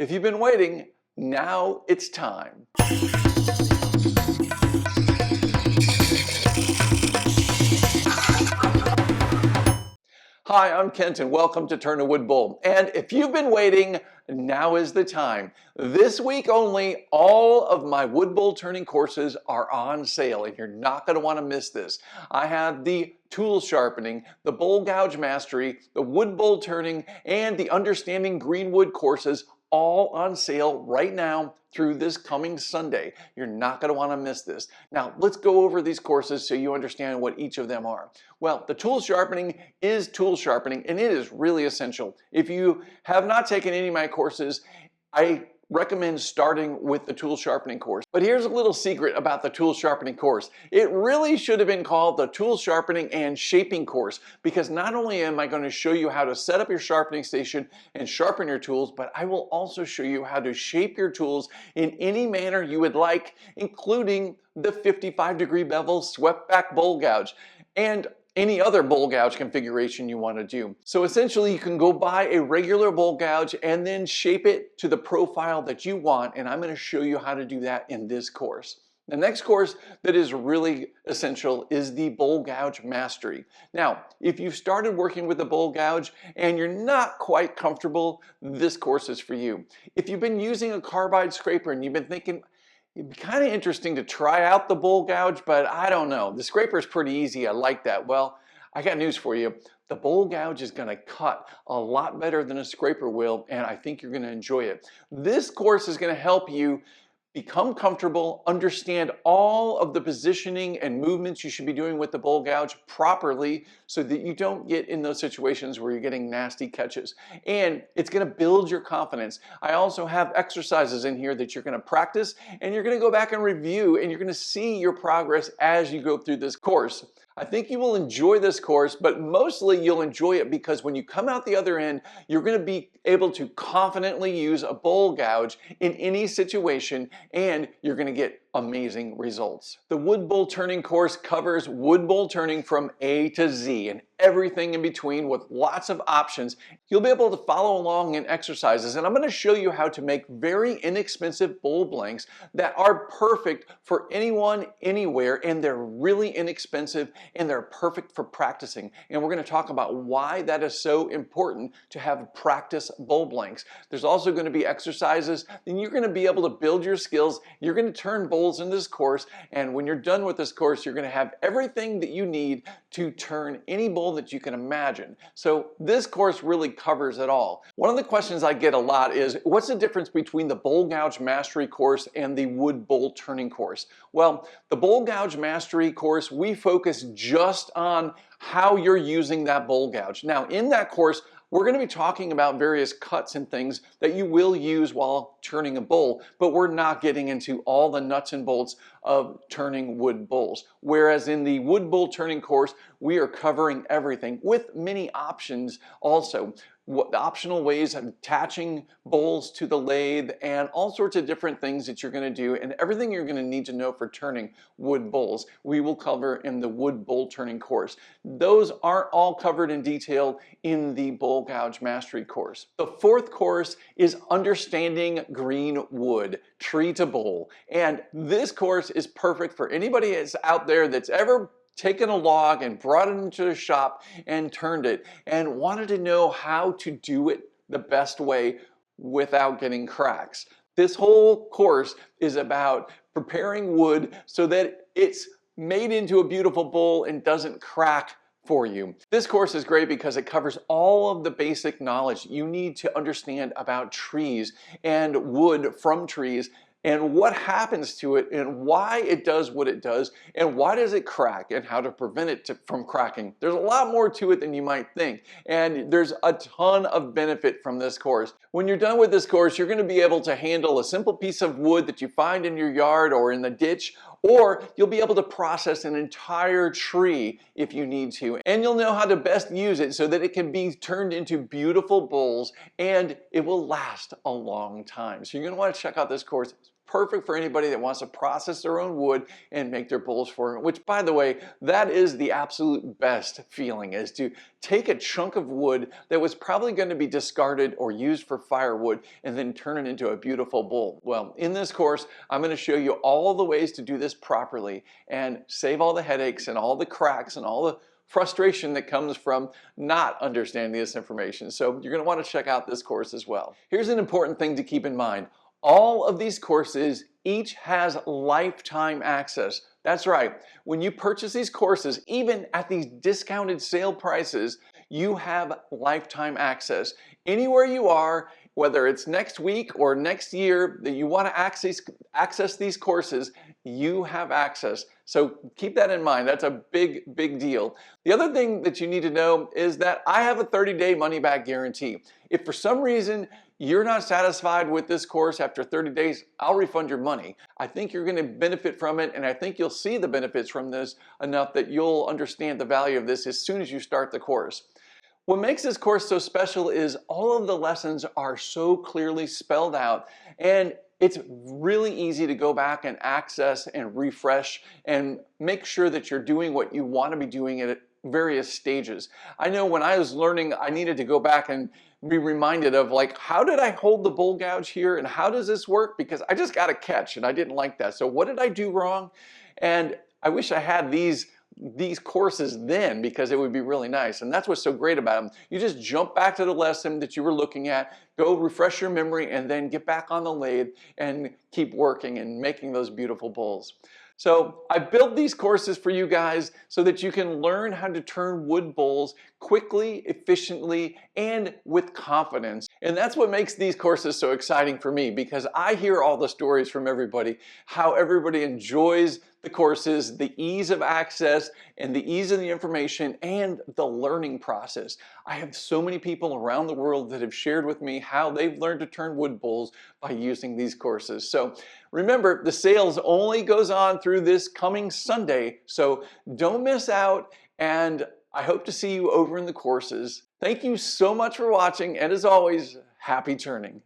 If you've been waiting, now it's time. Hi, I'm Kent and welcome to Turn a Wood Bowl. And if you've been waiting, now is the time. This week only, all of my wood bowl turning courses are on sale and you're not going to want to miss this. I have the tool sharpening, the bowl gouge mastery, the wood bowl turning, and the understanding green wood courses all on sale right now through this coming Sunday. You're not going to want to miss this. Now, let's go over these courses so you understand what each of them are. Well, the tool sharpening is tool sharpening, and it is really essential. If you have not taken any of my courses, I recommend starting with the tool sharpening course. But here's a little secret about the tool sharpening course. It really should have been called the tool sharpening and shaping course, because not only am I going to show you how to set up your sharpening station and sharpen your tools, but I will also show you how to shape your tools in any manner you would like, including the 55-degree bevel swept back bowl gouge and any other bowl gouge configuration you want to do. So essentially you can go buy a regular bowl gouge and then shape it to the profile that you want, and I'm going to show you how to do that in this course. The next course that is really essential is the bowl gouge mastery. Now, if you've started working with the bowl gouge and you're not quite comfortable, this course is for you. If you've been using a carbide scraper and you've been thinking, it'd be kind of interesting to try out the bowl gouge, but I don't know. The scraper is pretty easy. I like that. Well, I got news for you. The bowl gouge is going to cut a lot better than a scraper will, and I think you're going to enjoy it. This course is going to help you become comfortable, understand all of the positioning and movements you should be doing with the bowl gouge properly so that you don't get in those situations where you're getting nasty catches. And it's going to build your confidence. I also have exercises in here that you're going to practice, and you're going to go back and review, and you're going to see your progress as you go through this course. I think you will enjoy this course, but mostly you'll enjoy it because when you come out the other end, you're going to be able to confidently use a bowl gouge in any situation, and you're going to get amazing results. The wood bowl turning course covers wood bowl turning from A to Z and everything in between with lots of options. You'll be able to follow along in exercises, and I'm going to show you how to make very inexpensive bowl blanks that are perfect for anyone, anywhere, and they're really inexpensive and they're perfect for practicing. And we're going to talk about why that is so important to have practice bowl blanks. There's also going to be exercises, and you're going to be able to build your skills. You're going to turn bowls in this course, and when you're done with this course, you're going to have everything that you need to turn any bowl that you can imagine. So this course really covers it all. One of the questions I get a lot is, what's the difference between the bowl gouge mastery course and the wood bowl turning course? Well, the bowl gouge mastery course, we focus just on how you're using that bowl gouge. Now, in that course, we're going to be talking about various cuts and things that you will use while turning a bowl, but we're not getting into all the nuts and bolts of turning wood bowls. Whereas in the wood bowl turning course, we are covering everything with many options also. Optional ways of attaching bowls to the lathe and all sorts of different things that you're going to do, and everything you're going to need to know for turning wood bowls we will cover in the wood bowl turning course. Those aren't all covered in detail in the bowl gouge mastery course. The fourth course is understanding green wood, tree to bowl, and this course is perfect for anybody that's out there that's ever taken a log and brought it into a shop and turned it and wanted to know how to do it the best way without getting cracks. This whole course is about preparing wood so that it's made into a beautiful bowl and doesn't crack for you. This course is great because it covers all of the basic knowledge you need to understand about trees and wood from trees, and what happens to it and why it does what it does and why does it crack and how to prevent it from cracking. There's a lot more to it than you might think, and there's a ton of benefit from this course. When you're done with this course, you're going to be able to handle a simple piece of wood that you find in your yard or in the ditch, or you'll be able to process an entire tree if you need to, and you'll know how to best use it so that it can be turned into beautiful bowls and it will last a long time. So you're going to want to check out this course. It's perfect for anybody that wants to process their own wood and make their bowls for it, which, by the way, that is the absolute best feeling, is to take a chunk of wood that was probably going to be discarded or used for firewood and then turn it into a beautiful bowl. Well, in this course, I'm going to show you all the ways to do this properly and save all the headaches and all the cracks and all the frustration that comes from not understanding this information. So you're going to want to check out this course as well. Here's an important thing to keep in mind. All of these courses each has lifetime access. That's right. When you purchase these courses, even at these discounted sale prices, you have lifetime access. Anywhere you are, whether it's next week or next year that you want to access these courses, you have access. So keep that in mind. That's a big deal. The other thing that you need to know is that I have a 30-day money-back guarantee. If for some reason you're not satisfied with this course after 30 days, I'll refund your money. I think you're going to benefit from it, and I think you'll see the benefits from this enough that you'll understand the value of this as soon as you start the course. What makes this course so special is all of the lessons are so clearly spelled out, and it's really easy to go back and access and refresh and make sure that you're doing what you want to be doing at various stages. I know when I was learning, I needed to go back and be reminded of, like, how did I hold the bowl gouge here and how does this work? Because I just got a catch and I didn't like that. So what did I do wrong? And I wish I had these courses then, because it would be really nice. And that's what's so great about them. You just jump back to the lesson that you were looking at, go refresh your memory, and then get back on the lathe and keep working and making those beautiful bowls. So I built these courses for you guys so that you can learn how to turn wood bowls quickly, efficiently, and with confidence. And that's what makes these courses so exciting for me, because I hear all the stories from everybody, how everybody enjoys the courses, the ease of access, and the ease of the information, and the learning process. I have so many people around the world that have shared with me how they've learned to turn wood bowls by using these courses. So remember, the sales only goes on through this coming Sunday, so don't miss out, and I hope to see you over in the courses. Thank you so much for watching, and as always, happy turning.